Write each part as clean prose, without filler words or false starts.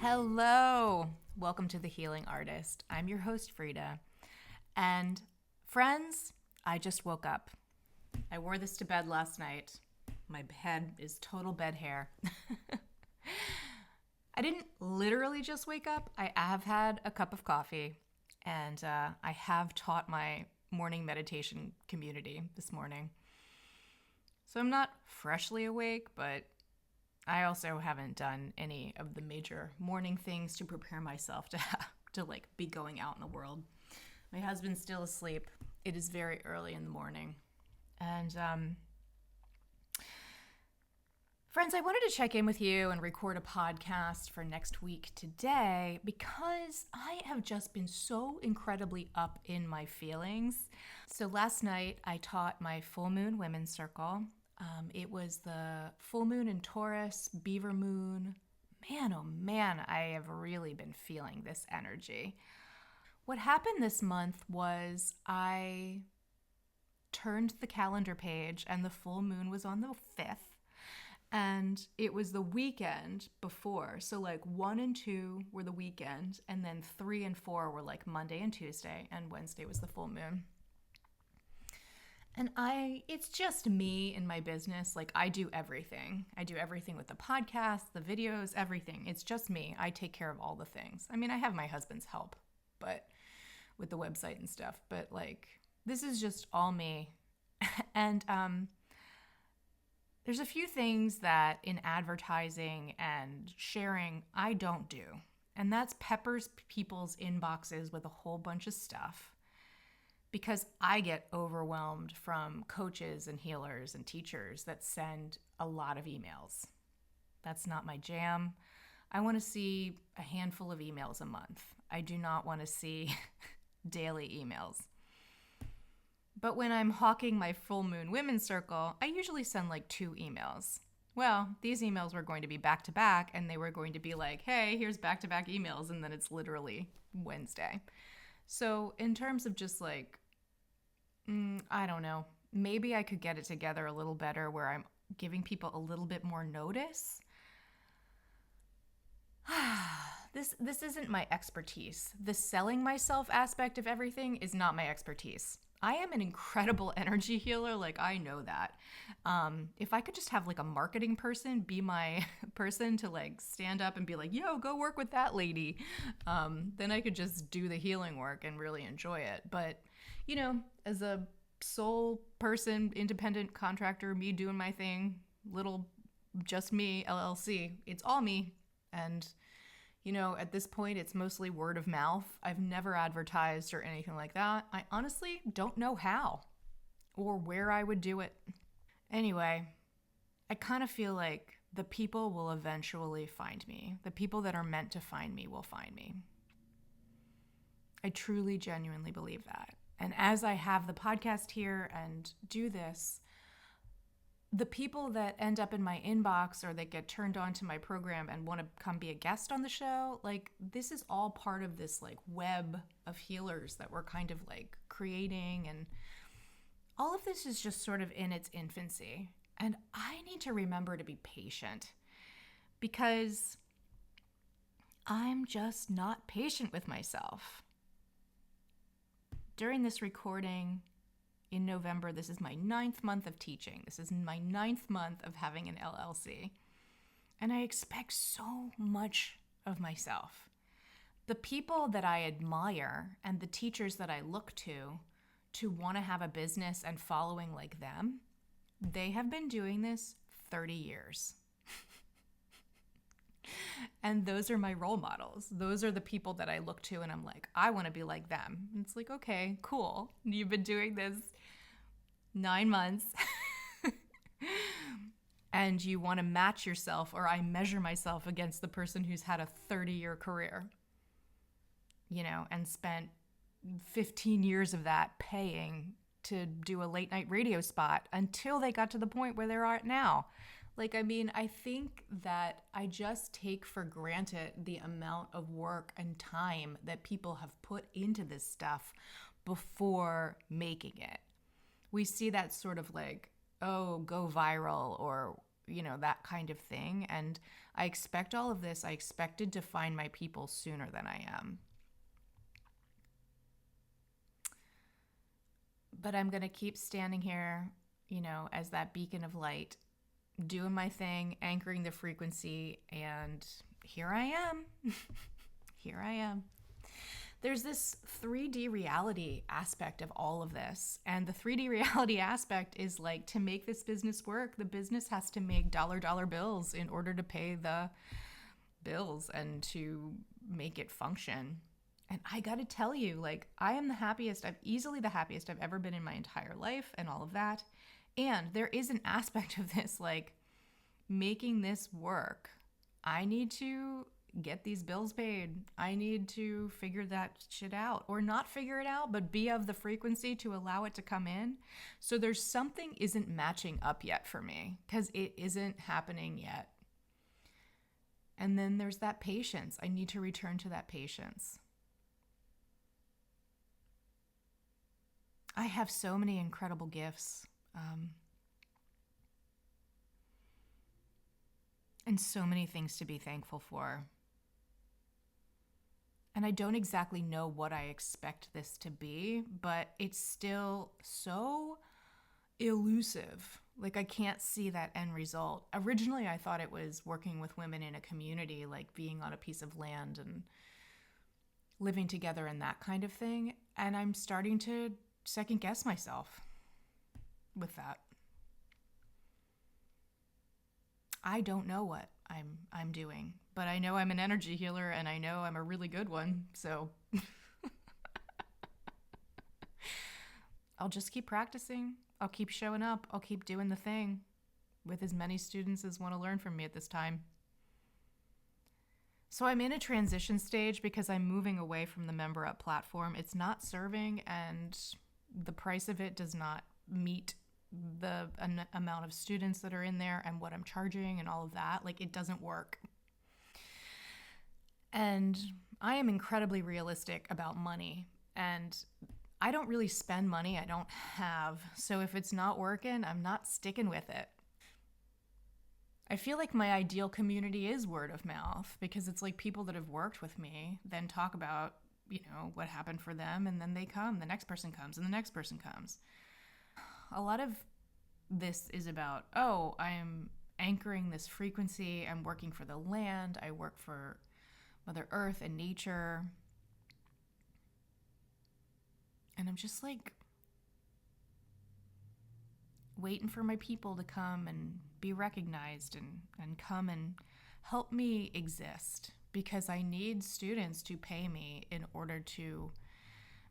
Hello, welcome to The Healing Artist. I'm your host, Freda. And friends, I just woke up. I wore this to bed last night. My head is total bed hair. I didn't literally just wake up. I have had a cup of coffee, and I have taught my morning meditation community this morning. So I'm not freshly awake, but I also haven't done any of the major morning things to prepare myself to be going out in the world. My husband's still asleep. It is very early in the morning. And friends, I wanted to check in with you and record a podcast for next week today because I have just been so incredibly up in my feelings. So last night I taught my full moon women's circle. It was the full moon in Taurus, Beaver moon. Man, oh man, I have really been feeling this energy. What happened this month was I turned the calendar page and the full moon was on the 5th. And it was the weekend before. So 1 and 2 were the weekend, and then 3 and 4 were Monday and Tuesday, and Wednesday was the full moon. And it's just me in my business. I do everything. I do everything with the podcast, the videos, everything. It's just me. I take care of all the things. I mean, I have my husband's help, but with the website and stuff. But this is just all me. And there's a few things that in advertising and sharing I don't do. And that's peppers people's inboxes with a whole bunch of stuff. Because I get overwhelmed from coaches and healers and teachers that send a lot of emails. That's not my jam. I want to see a handful of emails a month. I do not want to see daily emails. But when I'm hawking my full moon women's circle, I usually send 2 emails. Well, these emails were going to be back to back, and they were going to be hey, here's back to back emails, and then it's literally Wednesday. So in terms of just I don't know, maybe I could get it together a little better where I'm giving people a little bit more notice. This isn't my expertise. The selling myself aspect of everything is not my expertise. I am an incredible energy healer. I know that. If I could just have a marketing person be my person to stand up and be yo, go work with that lady. Then I could just do the healing work and really enjoy it. But, as a sole person, independent contractor, me doing my thing, little just me, LLC, it's all me. And, at this point, it's mostly word of mouth. I've never advertised or anything like that. I honestly don't know how or where I would do it. Anyway, I kind of feel like the people will eventually find me. The people that are meant to find me will find me. I truly, genuinely believe that. And as I have the podcast here and do this, the people that end up in my inbox or that get turned on to my program and want to come be a guest on the show, this is all part of this web of healers that we're kind of creating. And all of this is just sort of in its infancy. And I need to remember to be patient because I'm just not patient with myself. During this recording in November, this is my 9th month of teaching. This is my 9th month of having an LLC. And I expect so much of myself. The people that I admire and the teachers that I look to want to have a business and following like them, they have been doing this 30 years. And those are my role models. Those are the people that I look to and I'm I want to be like them. And it's okay, cool. You've been doing this 9 months and you want to match yourself, or I measure myself against the person who's had a 30-year career, and spent 15 years of that paying to do a late night radio spot until they got to the point where they're at now. Like, I mean, I think that I just take for granted the amount of work and time that people have put into this stuff before making it. We see that sort of like, oh, go viral or, that kind of thing. And I expect all of this. I expected to find my people sooner than I am. But I'm going to keep standing here, as that beacon of light, doing my thing, anchoring the frequency, and here I am. Here I am. There's this 3D reality aspect of all of this. And the 3D reality aspect is like, to make this business work, the business has to make dollar bills in order to pay the bills and to make it function. And I got to tell you, like, I am easily the happiest I've ever been in my entire life and all of that. And there is an aspect of this, like, making this work. I need to get these bills paid. I need to figure that shit out, or not figure it out, but be of the frequency to allow it to come in. So there's something isn't matching up yet for me because it isn't happening yet. And then there's that patience. I need to return to that patience. I have so many incredible gifts. And so many things to be thankful for. And I don't exactly know what I expect this to be, but it's still so elusive. Like, I can't see that end result. Originally, I thought it was working with women in a community, like being on a piece of land and living together and that kind of thing. And I'm starting to second guess myself with that. I don't know what I'm doing, but I know I'm an energy healer and I know I'm a really good one. So I'll just keep practicing. I'll keep showing up. I'll keep doing the thing with as many students as want to learn from me at this time. So I'm in a transition stage because I'm moving away from the member up platform. It's not serving, and the price of it does not meet the amount of students that are in there and what I'm charging and all of that. Like, it doesn't work. And I am incredibly realistic about money, and I don't really spend money I don't have. So if it's not working, I'm not sticking with it. I feel like my ideal community is word of mouth, because it's like people that have worked with me then talk about, what happened for them, and then they come, the next person comes, and the next person comes. A lot of this is about, I'm anchoring this frequency. I'm working for the land. I work for Mother Earth and nature. And I'm just like waiting for my people to come and be recognized and come and help me exist, because I need students to pay me in order to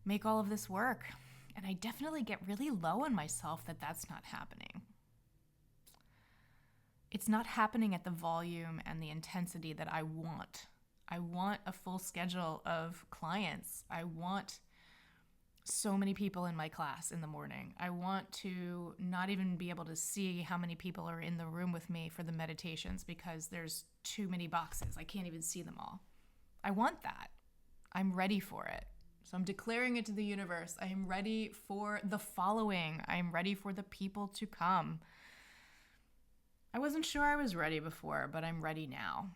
make all of this work. And I definitely get really low on myself that that's not happening. It's not happening at the volume and the intensity that I want. I want a full schedule of clients. I want so many people in my class in the morning. I want to not even be able to see how many people are in the room with me for the meditations because there's too many boxes. I can't even see them all. I want that. I'm ready for it. So I'm declaring it to the universe. I am ready for the following. I am ready for the people to come. I wasn't sure I was ready before, but I'm ready now.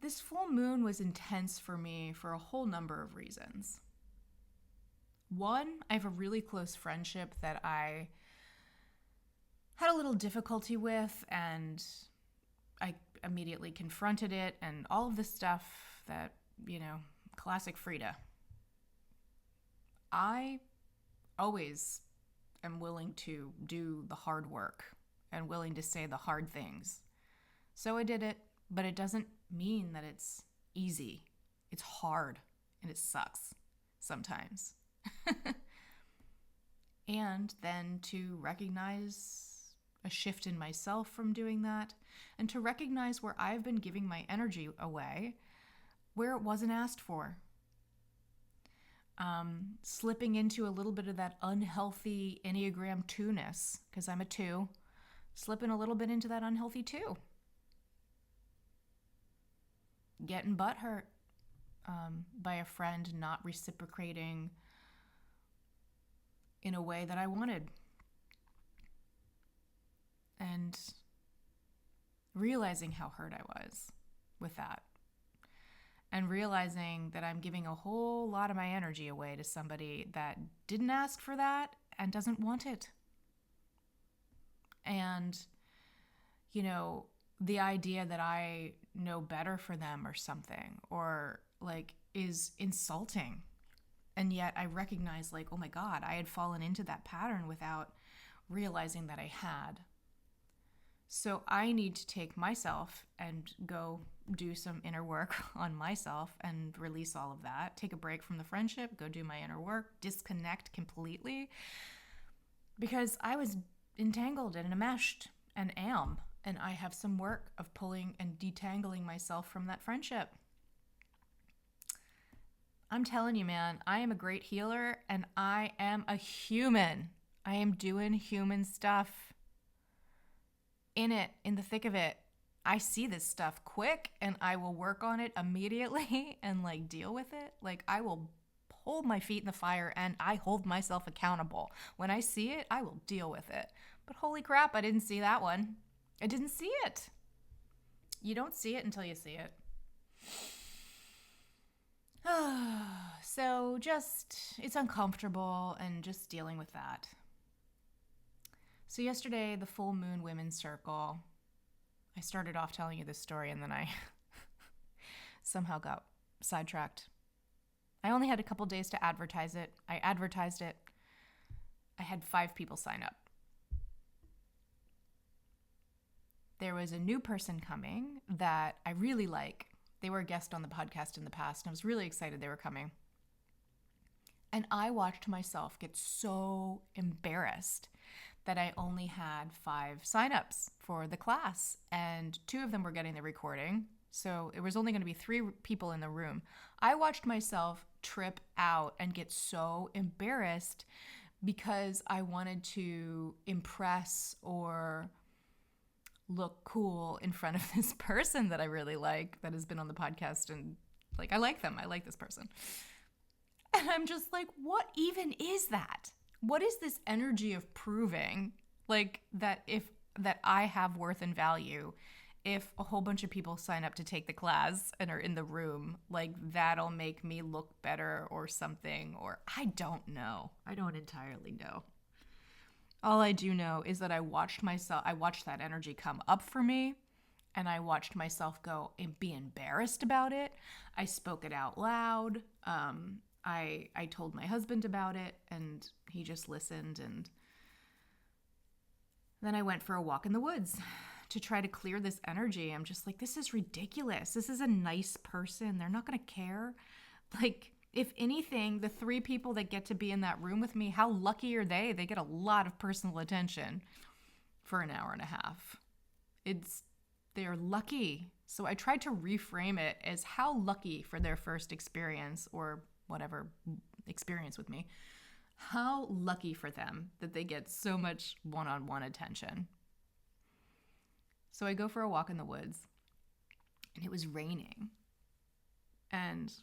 This full moon was intense for me for a whole number of reasons. One, I have a really close friendship that I had a little difficulty with, and I immediately confronted it and all of this stuff that, classic Freda. I always am willing to do the hard work and willing to say the hard things. So I did it, but it doesn't mean that it's easy. It's hard and it sucks sometimes. And then to recognize a shift in myself from doing that, and to recognize where I've been giving my energy away where it wasn't asked for. slipping into a little bit of that unhealthy Enneagram 2-ness, because I'm a 2, slipping a little bit into that unhealthy 2. Getting butthurt by a friend not reciprocating in a way that I wanted. And realizing how hurt I was with that. And realizing that I'm giving a whole lot of my energy away to somebody that didn't ask for that and doesn't want it. And, you know, the idea that I know better for them or something, or like, is insulting. And yet I recognize, like, oh my God, I had fallen into that pattern without realizing that I had. So I need to take myself and go do some inner work on myself and release all of that. Take a break from the friendship, go do my inner work, disconnect completely, because I was entangled and enmeshed and am. And I have some work of pulling and detangling myself from that friendship. I'm telling you, man, I am a great healer and I am a human. I am doing human stuff. In the thick of it. I see this stuff quick and I will work on it immediately and like deal with it. Like, I will hold my feet in the fire and I hold myself accountable. When I see it, I will deal with it. But holy crap, I didn't see that one. I didn't see it. You don't see it until you see it. So it's uncomfortable and just dealing with that. So yesterday, the full moon women's circle, I started off telling you this story and then I somehow got sidetracked. I only had a couple days to advertise it. I advertised it. I had 5 people sign up. There was a new person coming that I really like. They were a guest on the podcast in the past, and I was really excited they were coming. And I watched myself get so embarrassed that I only had 5 signups for the class, and 2 of them were getting the recording. So it was only going to be 3 people in the room. I watched myself trip out and get so embarrassed because I wanted to impress or look cool in front of this person that I really like, that has been on the podcast, and like, I like them. I like this person. And I'm just like, what even is that? What is this energy of proving like that I have worth and value? If a whole bunch of people sign up to take the class and are in the room, like, that'll make me look better or something, or I don't know. I don't entirely know. All I do know is that I watched that energy come up for me, and I watched myself go and be embarrassed about it. I spoke it out loud. I told my husband about it, and he just listened, and then I went for a walk in the woods to try to clear this energy. I'm just like, this is ridiculous. This is a nice person. They're not going to care. Like, if anything, the 3 people that get to be in that room with me, how lucky are they? They get a lot of personal attention for an hour and a half. They're lucky. So I tried to reframe it as how lucky for their first experience, or whatever experience with me, how lucky for them that they get so much one-on-one attention. So I go for a walk in the woods, and it was raining. And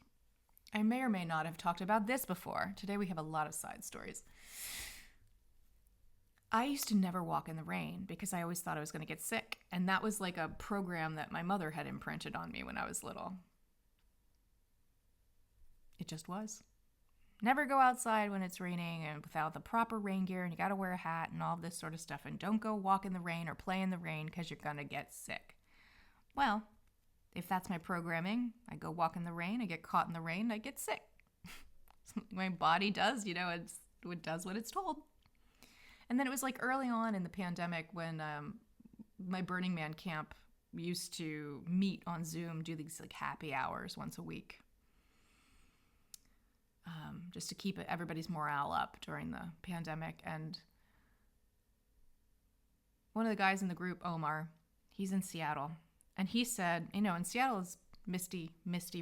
I may or may not have talked about this before. Today we have a lot of side stories. I used to never walk in the rain because I always thought I was going to get sick. And that was like a program that my mother had imprinted on me when I was little. It just was. Never go outside when it's raining and without the proper rain gear, and you got to wear a hat and all this sort of stuff. And don't go walk in the rain or play in the rain because you're going to get sick. Well, if that's my programming, I go walk in the rain, I get caught in the rain, I get sick. My body does, it does what it's told. And then it was like early on in the pandemic when my Burning Man camp used to meet on Zoom, do these like happy hours once a week. Just to keep everybody's morale up during the pandemic. And one of the guys in the group, Omar, he's in Seattle. And he said, in Seattle is misty,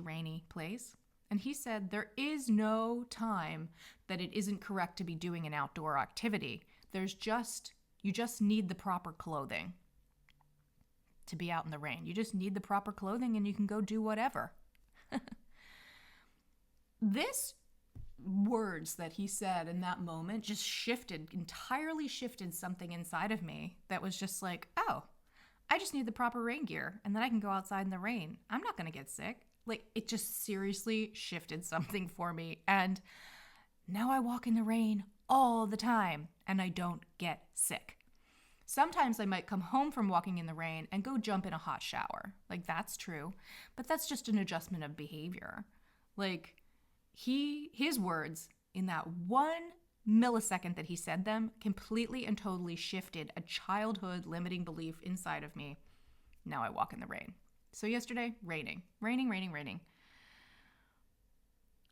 rainy place. And he said there is no time that it isn't correct to be doing an outdoor activity. You just need the proper clothing to be out in the rain. You just need the proper clothing and you can go do whatever. This words that he said in that moment just entirely shifted something inside of me that was just like, oh, I just need the proper rain gear and then I can go outside in the rain. I'm not going to get sick. Like, it just seriously shifted something for me. And now I walk in the rain all the time and I don't get sick. Sometimes I might come home from walking in the rain and go jump in a hot shower. Like, that's true. But that's just an adjustment of behavior. Like, his words in that 1 millisecond that he said them completely and totally shifted a childhood limiting belief inside of me. Now I walk in the rain. So yesterday, raining.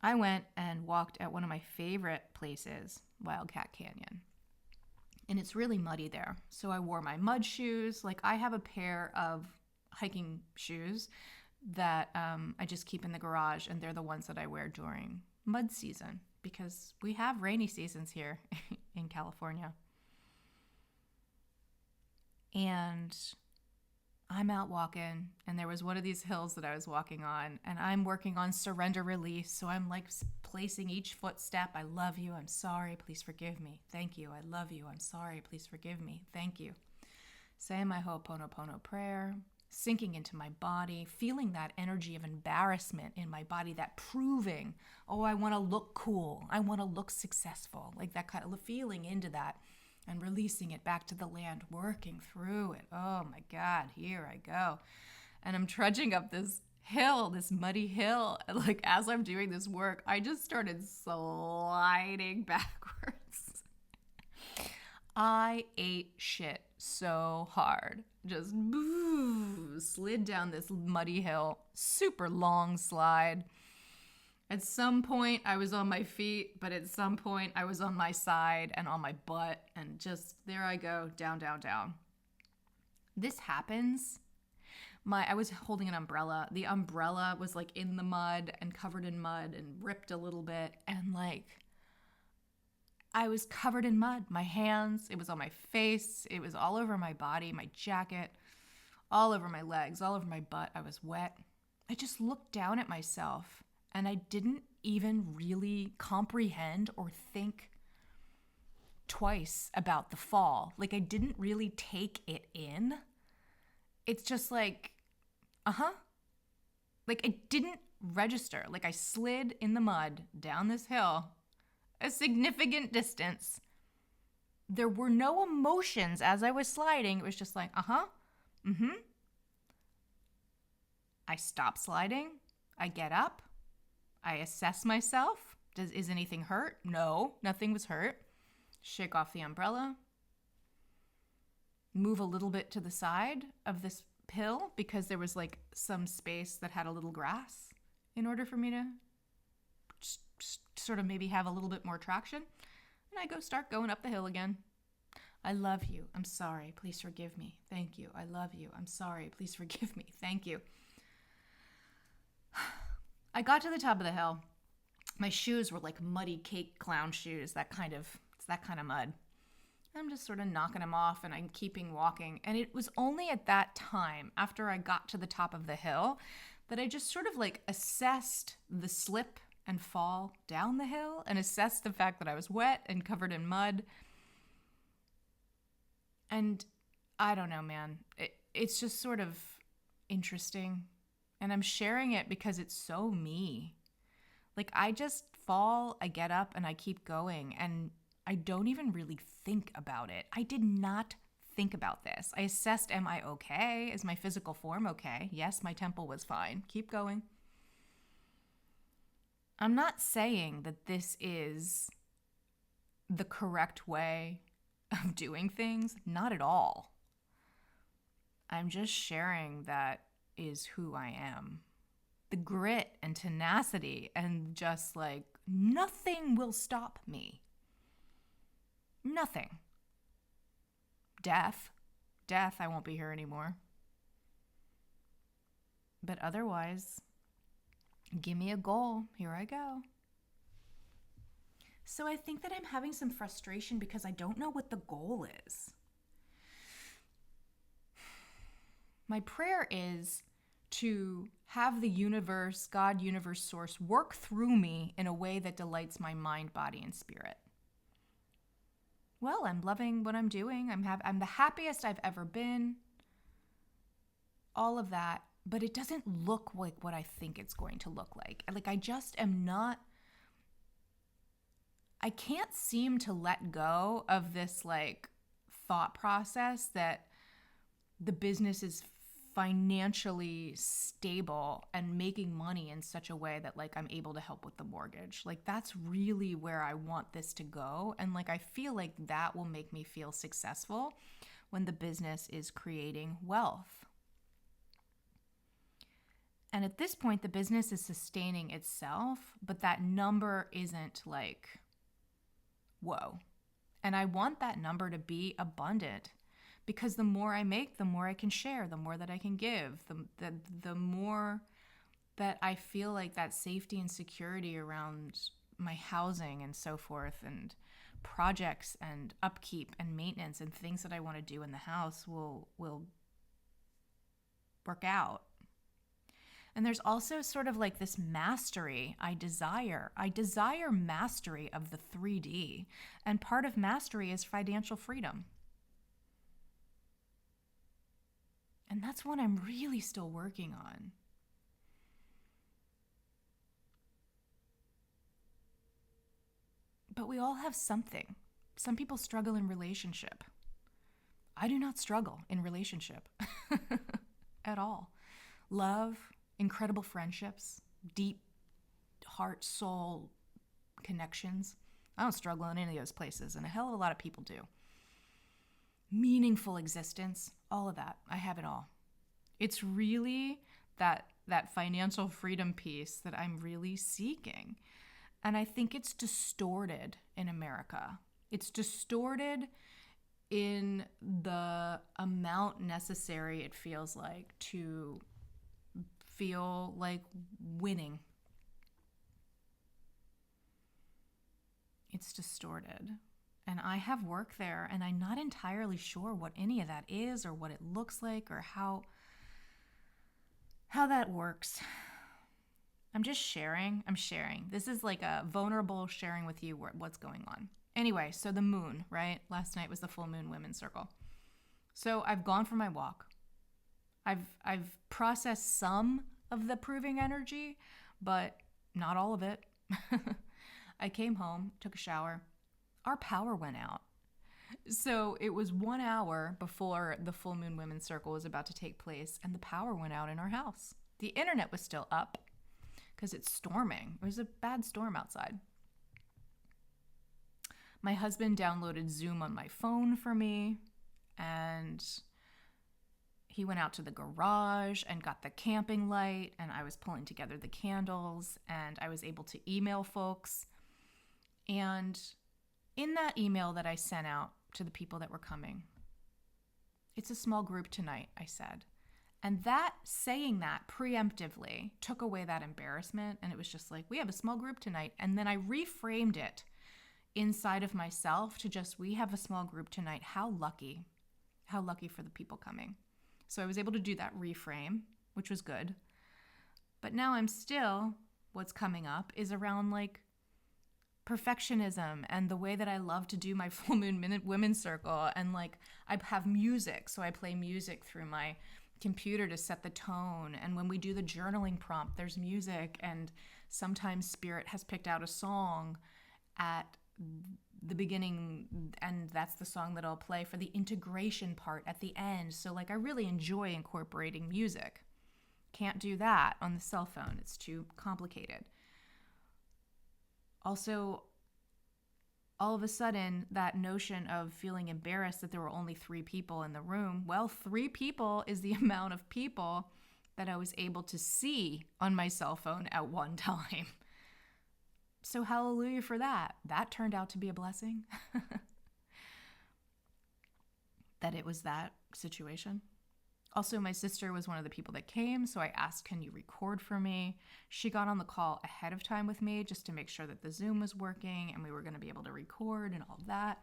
I went and walked at one of my favorite places, Wildcat Canyon. And it's really muddy there. So I wore my mud shoes. Like, I have a pair of hiking shoes that I just keep in the garage, and they're the ones that I wear during mud season because we have rainy seasons here in California. And I'm out walking, and there was one of these hills that I was walking on, and I'm working on surrender release. So I'm like placing each footstep. I love you. I'm sorry. Please forgive me. Thank you. I love you. I'm sorry. Please forgive me. Thank you. Saying my Ho'oponopono prayer, sinking into my body, feeling that energy of embarrassment in my body, that proving, oh, I want to look cool. I want to look successful. Like that kind of feeling into that and releasing it back to the land, working through it. Oh my God, here I go. And I'm trudging up this hill, this muddy hill. And like, as I'm doing this work, I just started sliding backwards. I ate shit so hard. Just slid down this muddy hill, super long slide. At some point, I was on my feet, but at some point, I was on my side and on my butt, and just there I go, down, down, down. This happens. I was holding an umbrella. The umbrella was like in the mud and covered in mud and ripped a little bit, and like I was covered in mud. My hands, it was on my face, it was all over my body, my jacket, all over my legs, all over my butt. I was wet. I just looked down at myself and I didn't even really comprehend or think twice about the fall. Like, I didn't really take it in. It's just like, like it didn't register. Like, I slid in the mud down this hill a significant distance. There were no emotions as I was sliding. It was just like, I stop sliding. I get up. I assess myself. Is anything hurt? No, nothing was hurt. Shake off the umbrella. Move a little bit to the side of this hill because there was like some space that had a little grass in order for me to sort of maybe have a little bit more traction. And I start going up the hill again. I love you. I'm sorry. Please forgive me. Thank you. I love you. I'm sorry. Please forgive me. Thank you. I got to the top of the hill. My shoes were like muddy cake clown shoes, it's that kind of mud. I'm just sort of knocking them off and I'm keeping walking. And it was only at that time, after I got to the top of the hill, that I just sort of like assessed the slip and fall down the hill and assessed the fact that I was wet and covered in mud. And I don't know, man. It's just sort of interesting. And I'm sharing it because it's so me. Like, I just fall, I get up, and I keep going. And I don't even really think about it. I did not think about this. I assessed, am I okay? Is my physical form okay? Yes, my temple was fine. Keep going. I'm not saying that this is the correct way of doing things. Not at all. I'm just sharing that is who I am. The grit and tenacity and just like nothing will stop me. Nothing. Death, I won't be here anymore. But otherwise, Give me a goal. Here I go. So I think that I'm having some frustration because I don't know what the goal is. My prayer is to have the universe, God, universe, source, work through me in a way that delights my mind, body, and spirit. Well, I'm loving what I'm doing. I'm the happiest I've ever been. All of that, but it doesn't look like what I think it's going to look like. Like I just am not, I can't seem to let go of this like thought process that the business is financially stable and making money in such a way that like I'm able to help with the mortgage. Like that's really where I want this to go. And like I feel like that will make me feel successful when the business is creating wealth. And at this point, the business is sustaining itself, but that number isn't like, whoa. And I want that number to be abundant because the more I make, the more I can share, the more that I can give, the more that I feel like that safety and security around my housing and so forth and projects and upkeep and maintenance and things that I want to do in the house will work out. And there's also sort of like this mastery I desire. I desire mastery of the 3D. And part of mastery is financial freedom. And that's what I'm really still working on. But we all have something. Some people struggle in relationship. I do not struggle in relationship at all. Love, incredible friendships, deep heart, soul connections. I don't struggle in any of those places, and a hell of a lot of people do. Meaningful existence, all of that. I have it all. It's really that financial freedom piece that I'm really seeking. And I think it's distorted in America. It's distorted in the amount necessary, it feels like, to feel like winning. It's distorted. And I have work there, and I'm not entirely sure what any of that is or what it looks like or how that works. I'm just sharing. I'm sharing. This is like a vulnerable sharing with you what's going on. Anyway, so the moon, right? Last night was the full moon women's circle. So I've gone for my walk. I've processed some of the proving energy, but not all of it. I came home, took a shower. Our power went out. So it was 1 hour before the full moon women's circle was about to take place, and the power went out in our house. The internet was still up because it's storming. It was a bad storm outside. My husband downloaded Zoom on my phone for me, and he went out to the garage and got the camping light, and I was pulling together the candles, and I was able to email folks. And in that email that I sent out to the people that were coming, it's a small group tonight, I said. And that, saying that preemptively, took away that embarrassment, and it was just like, we have a small group tonight. And then I reframed it inside of myself to just, we have a small group tonight. How lucky for the people coming. So I was able to do that reframe, which was good. But now I'm still, what's coming up is around like perfectionism and the way that I love to do my full moon women's circle. And like I have music, so I play music through my computer to set the tone. And when we do the journaling prompt, there's music, and sometimes Spirit has picked out a song at the beginning, and that's the song that I'll play for the integration part at the end. So like I really enjoy incorporating music. Can't do that on the cell phone. It's too complicated. Also, all of a sudden, that notion of feeling embarrassed that there were only 3 people in the room, well, 3 people is the amount of people that I was able to see on my cell phone at one time. So hallelujah for that. That turned out to be a blessing. That it was that situation. Also, my sister was one of the people that came, so I asked, can you record for me? She got on the call ahead of time with me just to make sure that the Zoom was working and we were going to be able to record and all that.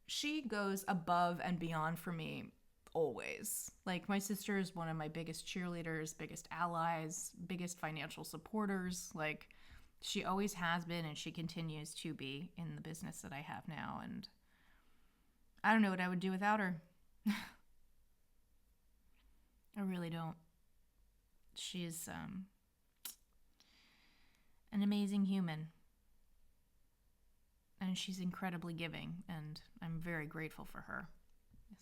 She goes above and beyond for me always. Like, my sister is one of my biggest cheerleaders, biggest allies, biggest financial supporters. Like, she always has been, and she continues to be in the business that I have now. And I don't know what I would do without her. I really don't. She's an amazing human. And she's incredibly giving, and I'm very grateful for her.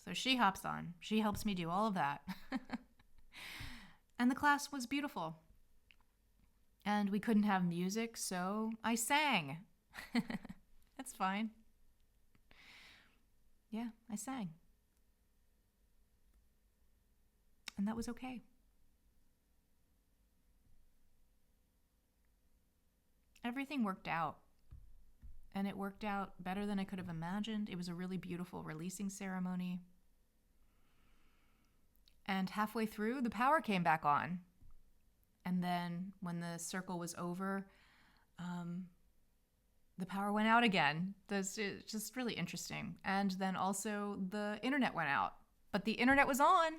So she hops on. She helps me do all of that. And the class was beautiful. And we couldn't have music, so I sang. That's fine. Yeah, I sang. And that was okay. Everything worked out. And it worked out better than I could have imagined. It was a really beautiful releasing ceremony. And halfway through, the power came back on. And then when the circle was over, the power went out again. It's just really interesting. And then also the internet went out. But the internet was on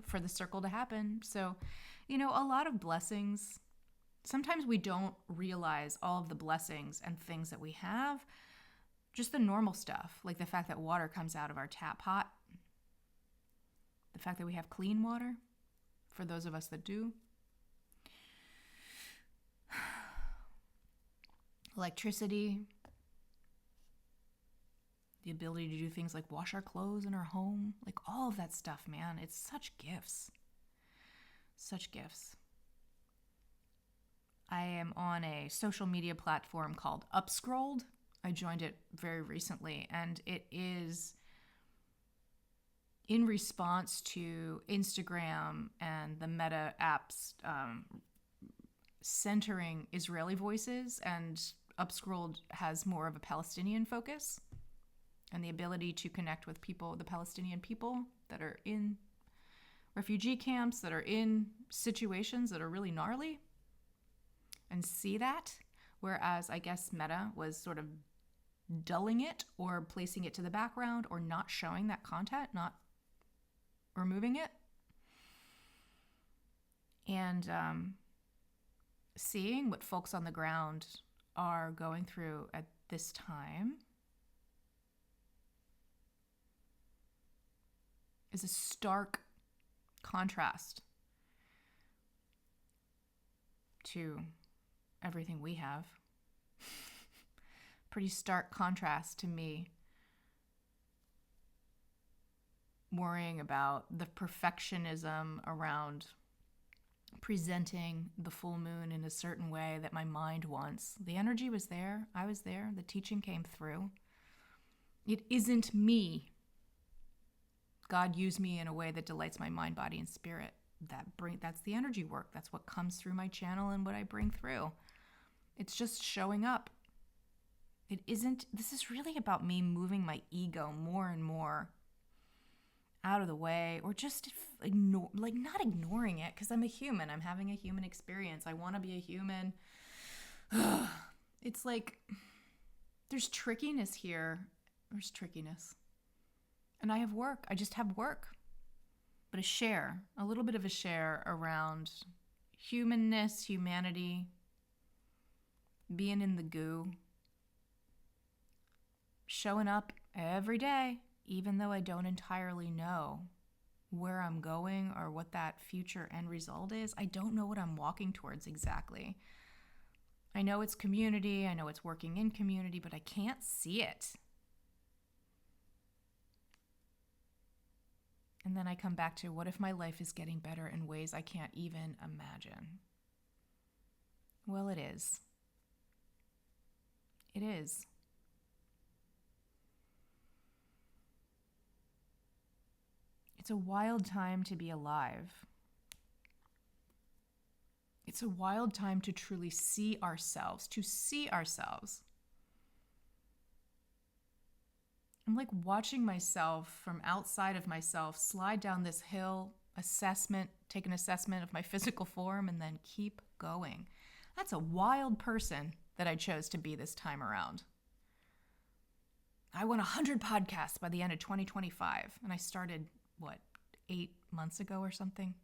for the circle to happen. So, a lot of blessings. Sometimes we don't realize all of the blessings and things that we have. Just the normal stuff, like the fact that water comes out of our tap hot. The fact that we have clean water, for those of us that do. Electricity. The ability to do things like wash our clothes in our home. Like, all of that stuff, man. It's such gifts. Such gifts. I am on a social media platform called Upscrolled. I joined it very recently, and it is in response to Instagram and the Meta apps centering Israeli voices, and Upscrolled has more of a Palestinian focus and the ability to connect with people, the Palestinian people that are in refugee camps, that are in situations that are really gnarly, and see that. Whereas I guess Meta was sort of dulling it or placing it to the background or not showing that content, not removing it. And seeing what folks on the ground are going through at this time is a stark contrast to everything we have. Pretty stark contrast to me worrying about the perfectionism around presenting the full moon in a certain way that my mind wants. The energy was there. I was there. The teaching came through. It isn't me. God used me in a way that delights my mind, body, and spirit. That's the energy work. That's what comes through my channel and what I bring through. It's just showing up. This is really about me moving my ego more and more out of the way, or just not ignoring it, because I'm a human. I'm having a human experience. I want to be a human. It's like there's trickiness here. There's trickiness. And I have work. I just have work. But a little bit of a share around humanness, humanity, being in the goo, showing up every day, even though I don't entirely know where I'm going or what that future end result is. I don't know what I'm walking towards exactly. I know it's community. I know it's working in community, but I can't see it. And then I come back to, what if my life is getting better in ways I can't even imagine? Well, it is. It is. It's a wild time to be alive. It's a wild time to truly see ourselves, I'm like watching myself from outside of myself slide down this hill, take an assessment of my physical form, and then keep going. That's a wild person that I chose to be this time around. I want 100 podcasts by the end of 2025, and I started, 8 months ago or something?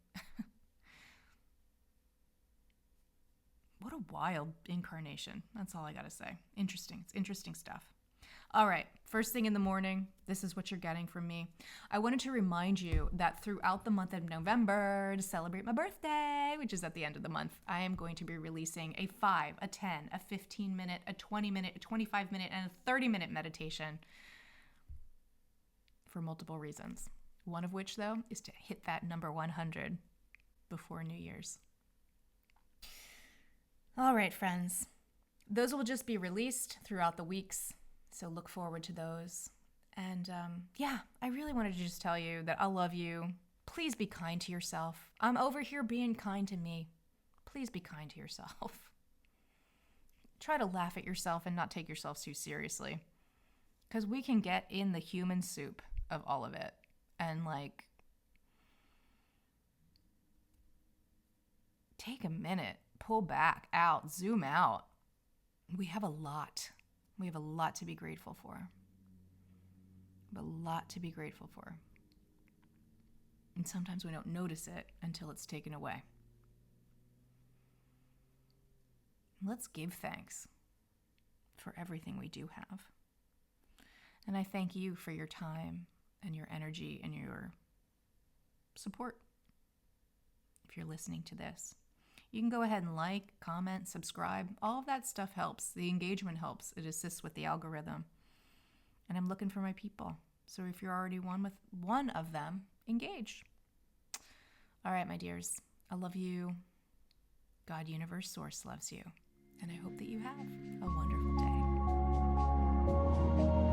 What a wild incarnation. That's all I gotta say. Interesting. It's interesting stuff. All right, first thing in the morning, this is what you're getting from me. I wanted to remind you that throughout the month of November, to celebrate my birthday, which is at the end of the month, I am going to be releasing a 5, a 10, a 15-minute, a 20-minute, a 25-minute, and a 30-minute meditation for multiple reasons. One of which, though, is to hit that number 100 before New Year's. All right, friends. Those will just be released throughout the weeks, so look forward to those. And I really wanted to just tell you that I love you. Please be kind to yourself. I'm over here being kind to me. Please be kind to yourself. Try to laugh at yourself and not take yourself too seriously, because we can get in the human soup of all of it and take a minute, pull back, out, zoom out. We have a lot. We have a lot to be grateful for. A lot to be grateful for. And sometimes we don't notice it until it's taken away. Let's give thanks for everything we do have. And I thank you for your time and your energy and your support. If you're listening to this, you can go ahead and like, comment, subscribe. All of that stuff helps. The engagement helps. It assists with the algorithm. And I'm looking for my people. So if you're already one with one of them, engage. All right, my dears. I love you. God, universe, source loves you. And I hope that you have a wonderful day.